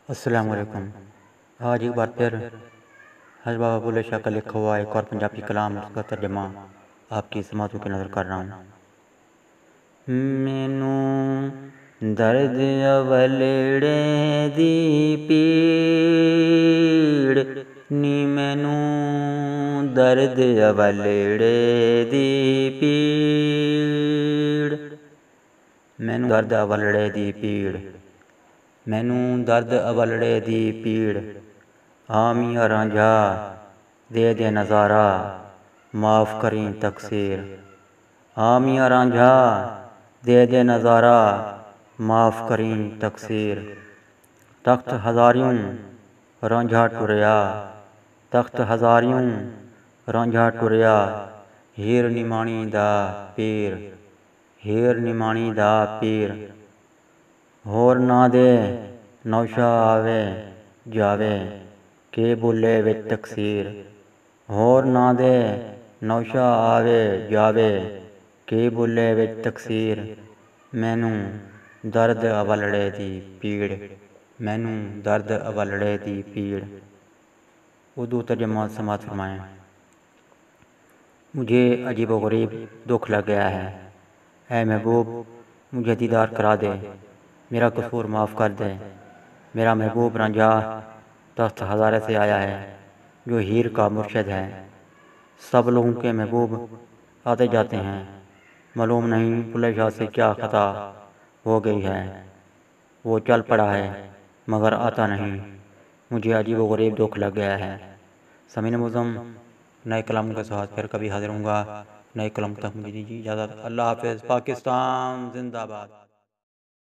अस्सलाम वालेकुम। आज एक बार फिर हज़रत बाबा बुल्ले शाह का लिखा हुआ एक और पंजाबी कलाम उसका तर्जमा आपकी समातों की नज़र कर रहा हूँ। मैनू दर्द अवलड़े दी पीड़ नी, मैनू दर्द अवलड़े दी पीड़, मैनू दर्द अवलड़े दी पीड़, मैनू दर्द अवलड़े दी पीड़। आमिया रांझा दे दे नज़ारा माफ़ करी तकसीर, आमिया रांझा दे दे नज़ारा माफ़ करी तकसीर। तख्त हज़ारियों रांझा टुरया, तख्त हज़ारियों रांझा टुरया, हीर निमाणी दा पीर, हीर निमाणी दा पीर। होर ना दे नौशा आवे जावे के बुले विच तकसीर, होर ना दे नौशा आवे जावे के बुले विच तकसीर। मैनू दर्द अवलड़े दी पीड़, मैनू दर्द अवलड़े दी पीड़। उर्दू तर्जमा समात फरमाएँ। मुझे अजीब व गरीब दुख लग गया है। ऐ महबूब मुझे दीदार करा दे, मेरा कसूर माफ़ कर दे। मेरा महबूब रांझा तख्त हज़ारे से आया है जो हीर का मुर्शद है। सब लोगों के महबूब आते जाते हैं, मालूम नहीं बुल्ले शाह से क्या खता हो गई है। वो चल पड़ा है मगर आता नहीं, मुझे अजीब व गरीब दुख लग गया है। समीन मुज़म नए कलाम के साथ फिर कभी हाजिर होऊंगा। नए कलाम तक मुझे दीजिए इजाज़त। अल्लाह हाफ़िज़। पाकिस्तान जिंदाबाद।